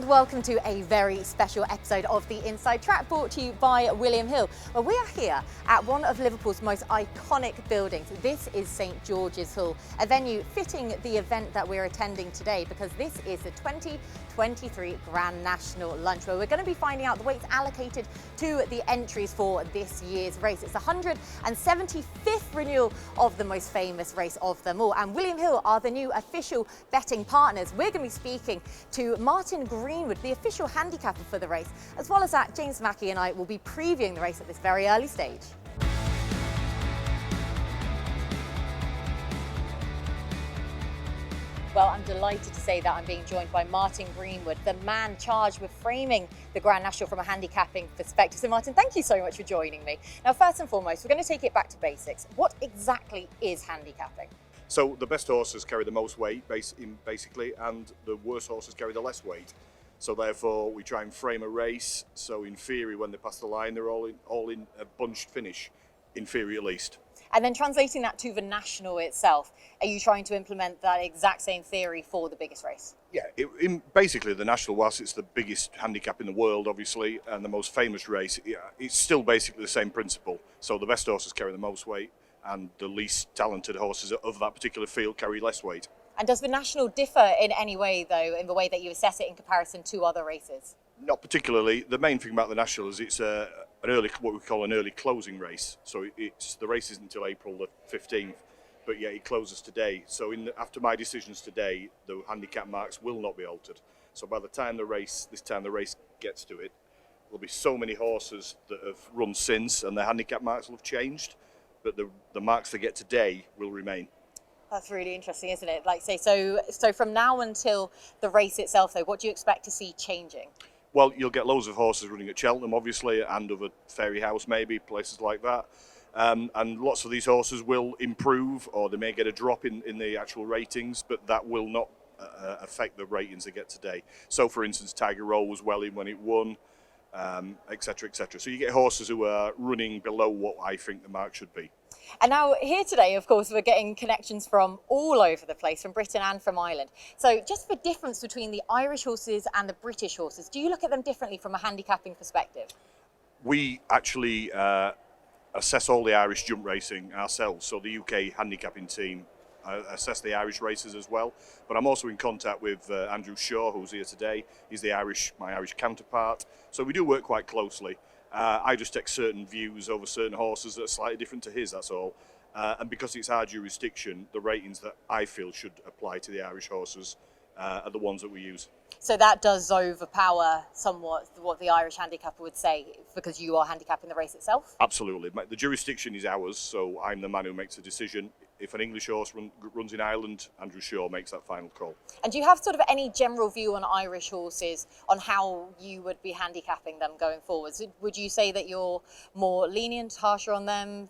welcome to a very special episode of the Inside Track brought to you by William Hill. Well, we are here at one of Liverpool's most iconic buildings. This is St George's Hall, a venue fitting the event that we're attending today because this is the 2023 Grand National Lunch where we're going to be finding out the weights allocated to the entries for this year's race. It's the 175th renewal of the most famous race of them all, and William Hill are the new official betting partners. We're going to be speaking to Martin Greenwood, the official handicapper for the race. As well as that, James Mackie and I will be previewing the race at this very early stage. Well, I'm delighted to say that I'm being joined by Martin Greenwood, the man charged with framing the Grand National from a handicapping perspective. So Martin, thank you so much for joining me. Now, first and foremost, we're going to take it back to basics. What exactly is handicapping? So the best horses carry the most weight, basically, and the worst horses carry the less weight. So therefore, we try and frame a race. So in theory, when they pass the line, they're all in a bunched finish, in theory at least. And then translating that to the national itself, are you trying to implement that exact same theory for the biggest race? Yeah, basically the national, whilst it's the biggest handicap in the world, obviously, and the most famous race, it's still basically the same principle. So the best horses carry the most weight, and the least talented horses of that particular field carry less weight. And does the national differ in any way, though, in the way that you assess it in comparison to other races? Not particularly. The main thing about the national is it's an early, what we call an early closing race. So the race isn't until April the 15th, but yeah, it closes today. So after my decisions today, the handicap marks will not be altered. So by the time the race gets to it, there'll be so many horses that have run since, and the handicap marks will have changed, but the marks they get today will remain. That's really interesting, isn't it? Like say, so from now until the race itself, though, what do you expect to see changing? Well, you'll get loads of horses running at Cheltenham, obviously, and over Fairy House, maybe, places like that. And lots of these horses will improve, or they may get a drop in the actual ratings, but that will not affect the ratings they get today. So, for instance, Tiger Roll was well in when it won, etc., etc. So you get horses who are running below what I think the mark should be. And now here today, of course, we're getting connections from all over the place, from Britain and from Ireland. So just the difference between the Irish horses and the British horses, do you look at them differently from a handicapping perspective? We actually assess all the Irish jump racing ourselves. So the UK handicapping team assess the Irish races as well. But I'm also in contact with Andrew Shaw, who's here today. He's my Irish counterpart. So we do work quite closely. I just take certain views over certain horses that are slightly different to his, that's all. And because it's our jurisdiction, the ratings that I feel should apply to the Irish horses are the ones that we use. So that does overpower somewhat what the Irish handicapper would say, because you are handicapping the race itself? Absolutely. The jurisdiction is ours, so I'm the man who makes the decision. If an English horse runs in Ireland, Andrew Shaw makes that final call. And do you have sort of any general view on Irish horses, on how you would be handicapping them going forwards? Would you say that you're more lenient, harsher on them?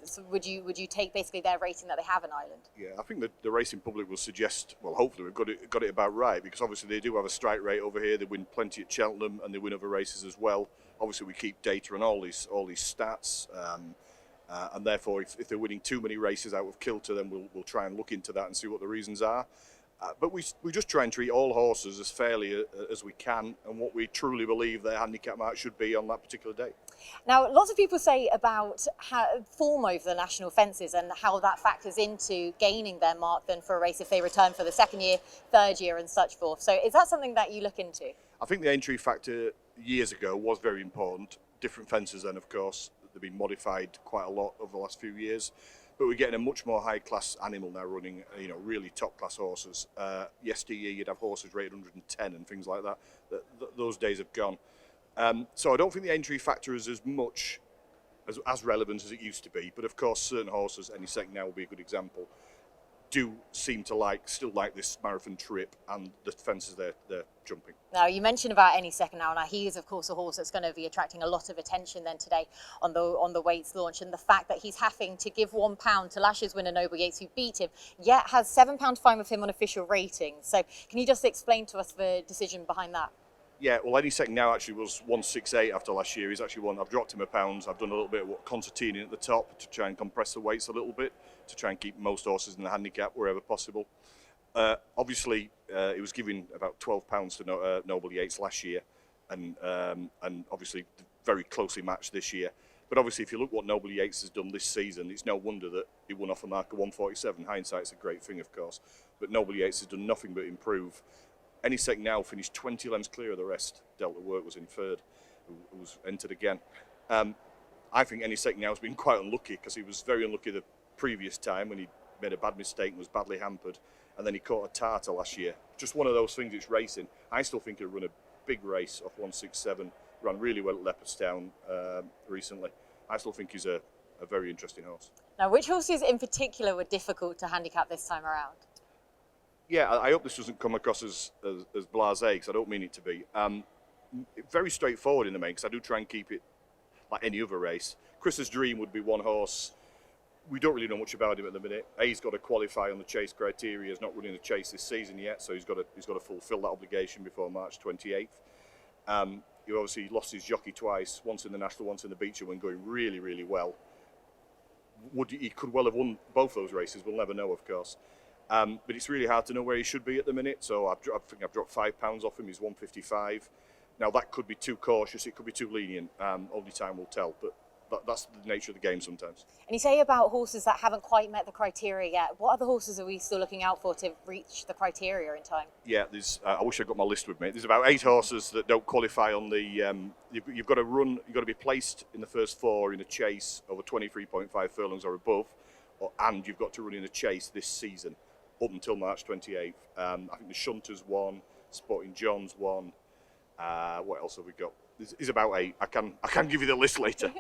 So would you take basically their rating that they have in Ireland? Yeah, I think that the racing public will suggest, well, hopefully we've got it about right, because obviously they do have a strike rate over here. They win plenty at Cheltenham and they win other races as well. Obviously we keep data on all these stats. And therefore, if they're winning too many races out of kilter, then we'll try and look into that and see what the reasons are. But we just try and treat all horses as fairly as we can, and what we truly believe their handicap mark should be on that particular day. Now, lots of people say about form over the national fences and how that factors into gaining their mark then for a race if they return for the second year, third year and such forth. So is that something that you look into? I think the entry factor years ago was very important. Different fences then, of course. They've been modified quite a lot over the last few years, but we're getting a much more high-class animal now running, really top-class horses. Yesteryear, you'd have horses rated 110 and things like that. Those days have gone. So I don't think the entry factor is as much, as relevant as it used to be, but of course certain horses, any second now will be a good example, do seem to still like this marathon trip and the fences they're jumping. Now, you mentioned about Any Second Now. Now, he is, of course, a horse that's going to be attracting a lot of attention then today on the weights launch, and the fact that he's having to give £1 to last year's winner Noble Yates, who beat him, yet has £7 fine with him on official ratings. So can you just explain to us the decision behind that? Yeah, well, Any Second Now actually was 168 after last year. He's actually won. I've dropped him a pound. I've done a little bit of concertina at the top to try and compress the weights a little bit, to try and keep most horses in the handicap wherever possible. Obviously, he was giving about £12 to Noble Yates last year, and obviously very closely matched this year. But obviously, if you look what Noble Yates has done this season, it's no wonder that he won off a mark of 147. Hindsight's a great thing, of course. But Noble Yates has done nothing but improve. Any second now finished 20 lengths clear of the rest. Delta Work was in third, who was entered again. I think Any Second now has been quite unlucky because he was very unlucky the previous time when he made a bad mistake and was badly hampered. And then he caught a tartar last year. Just one of those things, it's racing. I still think he'll run a big race off 167. Ran really well at Leopardstown recently. I still think he's a very interesting horse. Now, which horses in particular were difficult to handicap this time around? Yeah, I hope this doesn't come across as blasé, because I don't mean it to be. Very straightforward in the main, because I do try and keep it like any other race. Chris's Dream would be one horse. We don't really know much about him at the minute. He's got to qualify on the chase criteria. He's not running a chase this season yet, so he's got to fulfil that obligation before March 28th. He obviously lost his jockey twice, once in the National, once in the Beecher, when going really, really well. He could well have won both those races, we'll never know, of course. But it's really hard to know where he should be at the minute, so I think I've dropped £5 off him. He's 155. Now, that could be too cautious, it could be too lenient. Only time will tell, but that's the nature of the game sometimes. And you say about horses that haven't quite met the criteria yet. What other horses are we still looking out for to reach the criteria in time? Yeah, I wish I'd got my list with me. There's about 8 horses that don't qualify on the... You've got to be placed in the first 4 in a chase over 23.5 furlongs or above, and you've got to run in a chase this season up until March 28th. I think the Shunters won, Sporting John's won. What else have we got? There's about 8. I can give you the list later.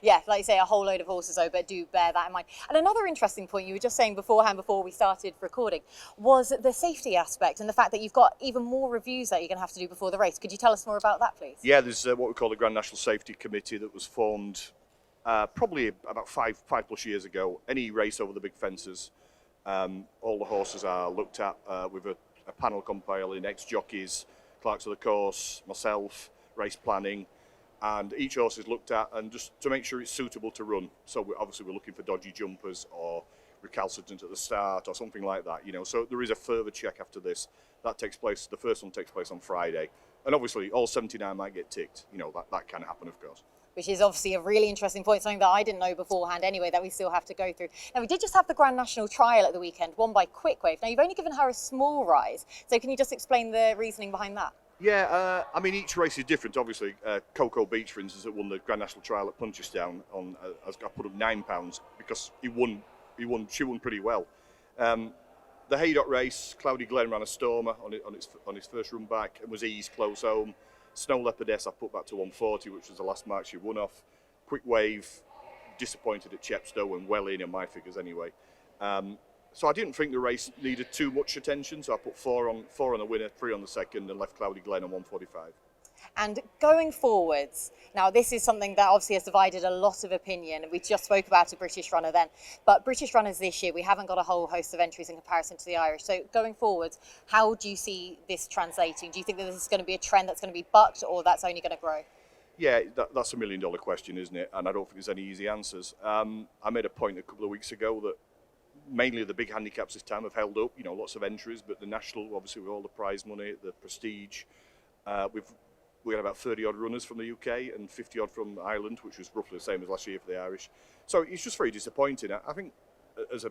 Yeah, like you say, a whole load of horses though, but do bear that in mind. And another interesting point you were just saying beforehand, before we started recording, was the safety aspect and the fact that you've got even more reviews that you're going to have to do before the race. Could you tell us more about that, please? Yeah, there's what we call the Grand National Safety Committee that was formed probably about five plus years ago. Any race over the big fences, all the horses are looked at with a panel compiling ex-jockeys, clerks of the course, myself, race planning, and each horse is looked at and just to make sure it's suitable to run. So we're looking for dodgy jumpers or recalcitrant at the start or something like that, you know. So there is a further check after this. That takes place, the first one takes place on Friday. And obviously all 79 might get ticked, you know, that can happen, of course. Which is obviously a really interesting point, something that I didn't know beforehand anyway, that we still have to go through. Now, we did just have the Grand National Trial at the weekend, won by Quick Wave. Now, you've only given her a small rise, so can you just explain the reasoning behind that? Yeah, I mean, each race is different, obviously. Coco Beach, for instance, that won the Grand National Trial at Punchestown, I put up £9 because she won pretty well. The Haydock race, Cloudy Glen ran a stormer on his first run back and was eased close home. Snow Leopardess, I put back to 140, which was the last mark she won off. Quick Wave, disappointed at Chepstow and well in my figures anyway. So I didn't think the race needed too much attention, so I put 4 on the winner, 3 on the second, and left Cloudy Glen on 145. And going forwards, now this is something that obviously has divided a lot of opinion. We just spoke about a British runner then, but British runners this year, we haven't got a whole host of entries in comparison to the Irish. So going forwards, how do you see this translating? Do you think that this is going to be a trend that's going to be bucked, or that's only going to grow? Yeah, that's $1 million question, isn't it? And I don't think there's any easy answers. I made a point a couple of weeks ago that mainly the big handicaps this time have held up, you know, lots of entries, but the national, obviously with all the prize money, the prestige, we had about 30 odd runners from the UK and 50 odd from Ireland, which was roughly the same as last year for the Irish. So it's just very disappointing. I think as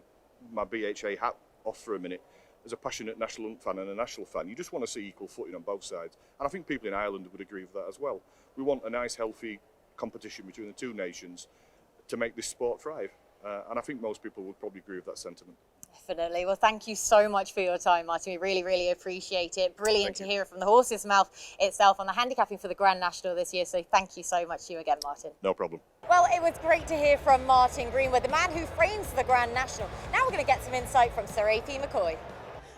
my BHA hat off for a minute, as a passionate national hunt fan and a national fan, you just want to see equal footing on both sides. And I think people in Ireland would agree with that as well. We want a nice, healthy competition between the two nations to make this sport thrive. And I think most people would probably agree with that sentiment. Definitely. Well, thank you so much for your time, Martin. We really, really appreciate it. Brilliant to hear from the horse's mouth itself on the handicapping for the Grand National this year. So thank you so much to you again, Martin. No problem. Well, it was great to hear from Martin Greenwood, the man who frames the Grand National. Now we're going to get some insight from Sir AP MCCoy.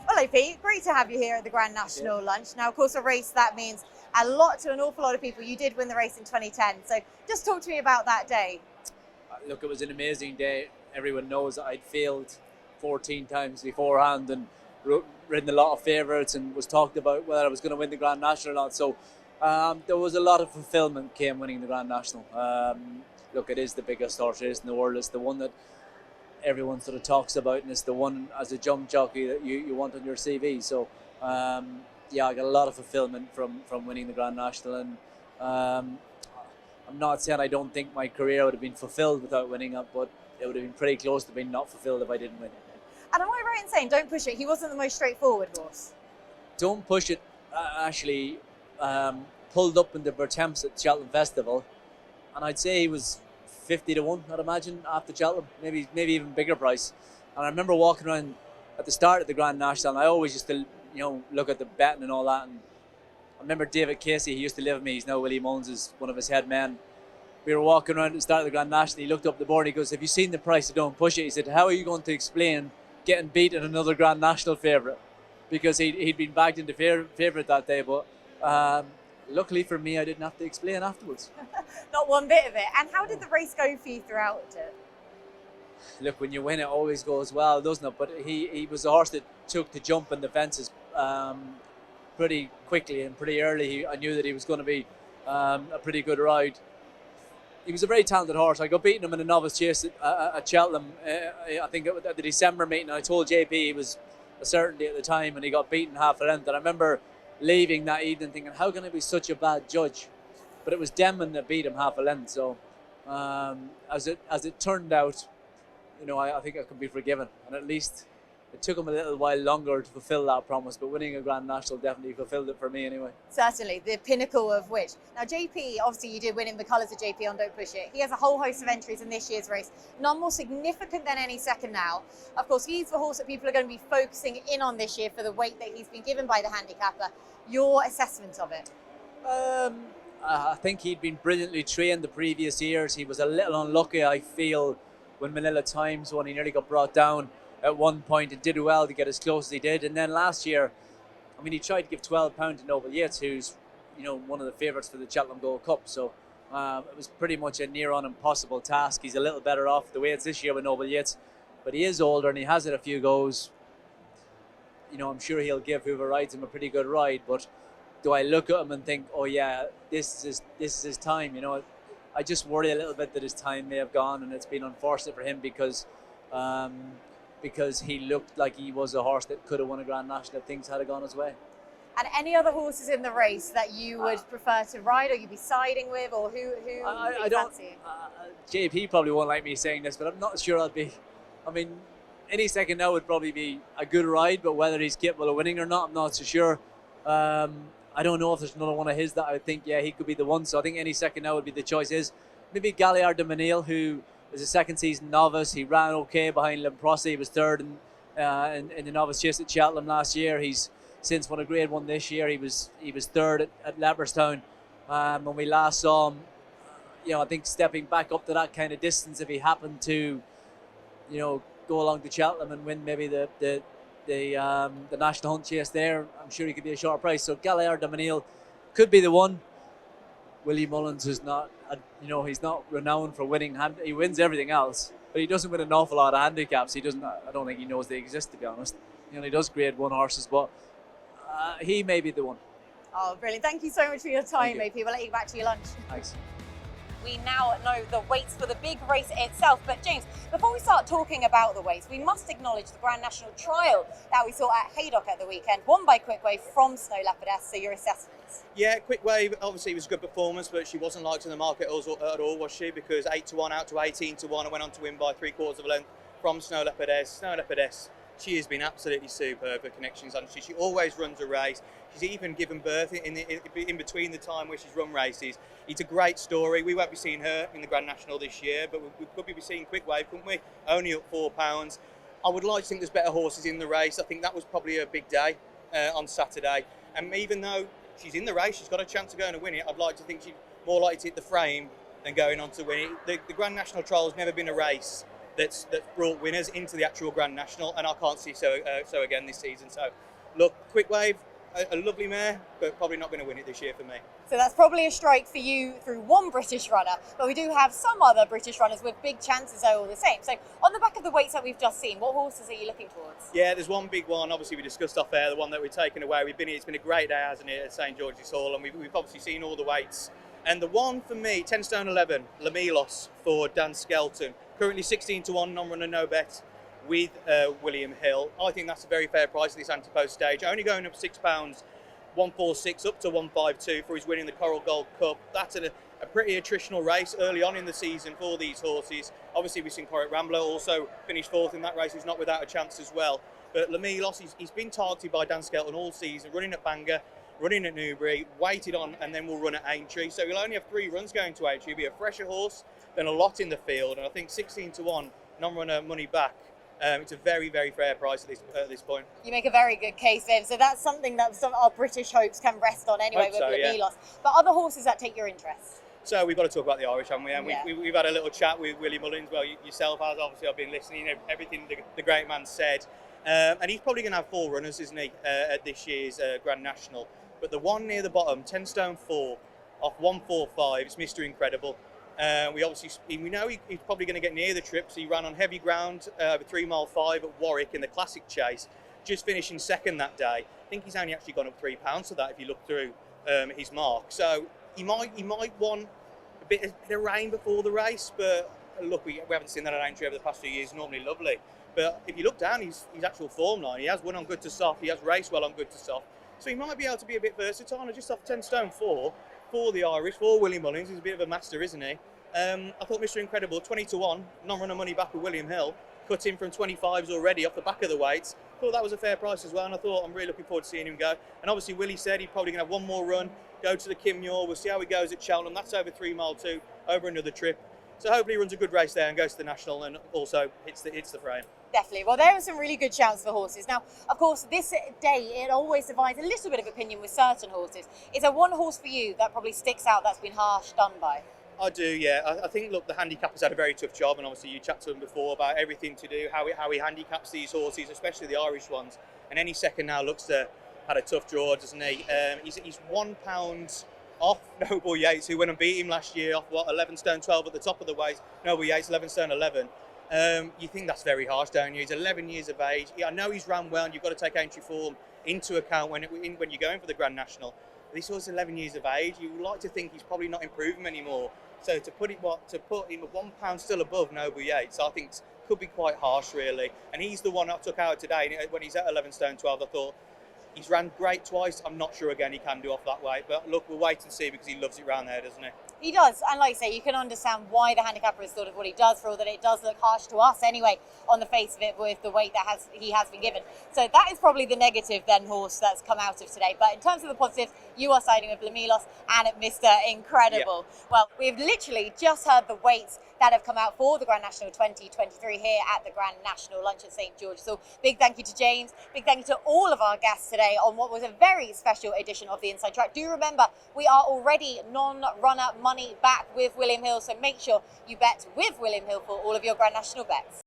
Well, AP, great to have you here at the Grand National lunch. Now, of course, a race that means a lot to an awful lot of people. You did win the race in 2010. So just talk to me about that day. Look, it was an amazing day. Everyone knows that I'd failed 14 times beforehand and ridden a lot of favourites and was talked about whether I was going to win the Grand National or not. So there was a lot of fulfilment came winning the Grand National. Look, it is the biggest horse race in the world. It's the one that everyone sort of talks about, and it's the one as a jump jockey that you want on your CV. So yeah, I got a lot of fulfillment from winning the Grand National, and I'm not saying I don't think my career would have been fulfilled without winning it, but it would have been pretty close to being not fulfilled if I didn't win. And am I right in saying, Don't Push It, he wasn't the most straightforward horse? Don't Push It actually pulled up in the Bertemps at Cheltenham Festival, and I'd say he was 50 to 1, I'd imagine, after Cheltenham, maybe even bigger price. And I remember walking around at the start of the Grand National, and I always used to, look at the betting and all that. And I remember David Casey, he used to live with me, he's now Willie Mullins, is one of his head men. We were walking around at the start of the Grand National, he looked up the board and he goes, "Have you seen the price of Don't Push It?" He said, "How are you going to explain getting beat in another Grand National favourite?" Because he'd been bagged into favourite that day, but luckily for me, I didn't have to explain afterwards. Not one bit of it. And how did the race go for you throughout it? Look, when you win, it always goes well, doesn't it? But he was a horse that took the jump in the fences pretty quickly and pretty early. I knew that he was going to be a pretty good ride. He was a very talented horse. I got beating him in a novice chase at Cheltenham, I think at the December meeting. I told JP he was a certainty at the time, and he got beaten half a length. And I remember leaving that evening thinking, how can I be such a bad judge? But it was Denman that beat him half a length. So as it turned out, I think I can be forgiven. And at least it took him a little while longer to fulfill that promise, but winning a Grand National definitely fulfilled it for me anyway. Certainly, the pinnacle of which. Now, JP, obviously you did win in the colours of JP on Don't Push It. He has a whole host of entries in this year's race, none more significant than any second now. Of course, he's the horse that people are going to be focusing in on this year for the weight that he's been given by the handicapper. Your assessment of it? I think he'd been brilliantly trained the previous years. He was a little unlucky, I feel, when Manila Times won. He nearly got brought down at one point and did well to get as close as he did. And then last year, he tried to give £12 to Noble Yates, who's one of the favourites for the Cheltenham Gold Cup. So it was pretty much a near on impossible task. He's a little better off the weights this year with Noble Yates, but he is older and he has had a few goes. I'm sure he'll give whoever rides him a pretty good ride, but do I look at him and think, oh yeah, this is his time? I just worry a little bit that his time may have gone, and it's been unfortunate for him because he looked like he was a horse that could have won a Grand National if things had gone his way. And any other horses in the race that you would prefer to ride, or you'd be siding with, or who I don't fancy? JP probably won't like me saying this, but I'm not sure I'd be. Any second now would probably be a good ride, but whether he's capable of winning or not, I'm not so sure. I don't know if there's another one of his that I would think, yeah, he could be the one. So I think any second now would be the choice. Is maybe Galliard de Menil, who is a second season novice. He ran okay behind Limprosse. He was third in the novice chase at Cheltenham last year. He's since won a Grade 1 this year. He was third at Leopardstown when we last saw him. I think stepping back up to that kind of distance, if he happened to, go along to Cheltenham and win maybe the National Hunt chase there, I'm sure he could be a short price. So Galliard de Menil could be the one. Willie Mullins is not, he's not renowned for winning. He wins everything else, but he doesn't win an awful lot of handicaps. I don't think he knows they exist, to be honest. He does Grade 1 horses, but he may be the one. Oh, brilliant. Thank you so much for your time, AP. We'll let you get back to your lunch. Thanks. We now know the weights for the big race itself. But James, before we start talking about the weights, we must acknowledge the Grand National trial that we saw at Haydock at the weekend, won by Quickwave from Snow Leopardess. So your assessments? Yeah, Quickwave obviously was a good performance, but she wasn't liked in the market at all, was she? Because 8 to 1 out to 18 to 1 and went on to win by 3/4 of a length from Snow Leopardess. Snow Leopardess, she has been absolutely superb. Her connections, honestly. She always runs a race. She's even given birth in between the time where she's run races. It's a great story. We won't be seeing her in the Grand National this year, but we could be seeing Quickwave, couldn't we? Only up £4. I would like to think there's better horses in the race. I think that was probably a big day on Saturday. And even though she's in the race, she's got a chance of going to win it, I'd like to think she's more likely to hit the frame than going on to win it. The Grand National trial has never been a race that's brought winners into the actual Grand National, and I can't see so again this season. So, look, Quickwave, a lovely mare, but probably not going to win it this year for me. So that's probably a strike for you through one British runner, but we do have some other British runners with big chances all the same. So on the back of the weights that we've just seen, what horses are you looking towards? Yeah, there's one big one, obviously we discussed off there, the one that we've taken away. It's been a great day, hasn't it, at St George's Hall, and we've obviously seen all the weights. And the one for me, 10 stone 11, Lamilos for Dan Skelton. Currently 16 to 1, non-runner, no bet with William Hill. I think that's a very fair price at this Ante-Post stage. Only going up £6, 146 up to 152 for his winning the Coral Gold Cup. That's a pretty attritional race early on in the season for these horses. Obviously, we've seen Correct Rambler also finish fourth in that race, who's not without a chance as well. But Lamilos, he's been targeted by Dan Skelton all season, running at Bangor, running at Newbury, waited on, and then will run at Aintree. So he'll only have 3 runs going to Aintree. He'll be a fresher horse than a lot in the field. And I think 16 to 1, non-runner, money back. It's a very, very fair price at this point. You make a very good case, Viv. So that's something that some of our British hopes can rest on anyway with Lamilos. Yeah. But other horses that take your interest? So we've got to talk about the Irish, haven't we? And yeah. we've had a little chat with Willie Mullins. Well, yourself has, obviously. I've been listening to everything the great man said. And he's probably going to have 4 runners, isn't he, at this year's Grand National. But the one near the bottom, 10 stone 4, off 145, it's Mr. Incredible. We know he's probably going to get near the trip, so he ran on heavy ground over 3 mile 5 at Warwick in the Classic Chase, just finishing second that day. I think he's only actually gone up £3 for that if you look through his mark. So he might want a bit of rain before the race, but look, we haven't seen that at Aintree over the past few years. Normally lovely, but if you look down his actual form line, he has won on good to soft, he has raced well on good to soft, so he might be able to be a bit versatile. And just off 10 stone 4 for the Irish, for Willie Mullins, he's a bit of a master, isn't he? I thought Mr. Incredible, 20 to 1, non-runner money back with William Hill, cut in from 25s already off the back of the weights. Thought that was a fair price as well, and I thought I'm really looking forward to seeing him go. And obviously Willie said he's probably going to have one more run, go to the Kimmuir. We'll see how he goes at Cheltenham. That's over 3 mile 2, over another trip. So hopefully he runs a good race there and goes to the National and also hits the frame. Definitely. Well, there are some really good shouts for horses. Now, of course, this day, it always divides a little bit of opinion with certain horses. Is there one horse for you that probably sticks out that's been harsh done by? I do, yeah. I think, look, the handicapper's had a very tough job, and obviously you chatted to him before about everything to do, how he handicaps these horses, especially the Irish ones. And any second now looks to had a tough draw, doesn't he? He's £1 off Noble Yates, who went and beat him last year off, 11 stone 12 at the top of the weight. Noble Yates, 11 stone 11. You think that's very harsh, don't you? He's 11 years of age. I know he's ran well, and you've got to take entry form into account when you're going for the Grand National. But this horse is 11 years of age. You would like to think he's probably not improving anymore. So to put him £1 still above Noble Yates, I think could be quite harsh, really. And he's the one I took out today. When he's at 11 stone 12, I thought, he's ran great twice. I'm not sure again he can do off that weight. But look, we'll wait and see, because he loves it round there, doesn't he? He does, and like I say, you can understand why the handicapper is sort of what he does, for all that it does look harsh to us anyway, on the face of it, with the weight that he has been given. So that is probably the negative then horse that's come out of today. But in terms of the positives, you are siding with Lamilos and Mr. Incredible. Yeah. Well, we've literally just heard the weights that have come out for the Grand National 2023 here at the Grand National Lunch at St. George. So big thank you to James, big thank you to all of our guests today on what was a very special edition of the Inside Track. Do remember, we are already non-runner money back with William Hill, so make sure you bet with William Hill for all of your Grand National bets.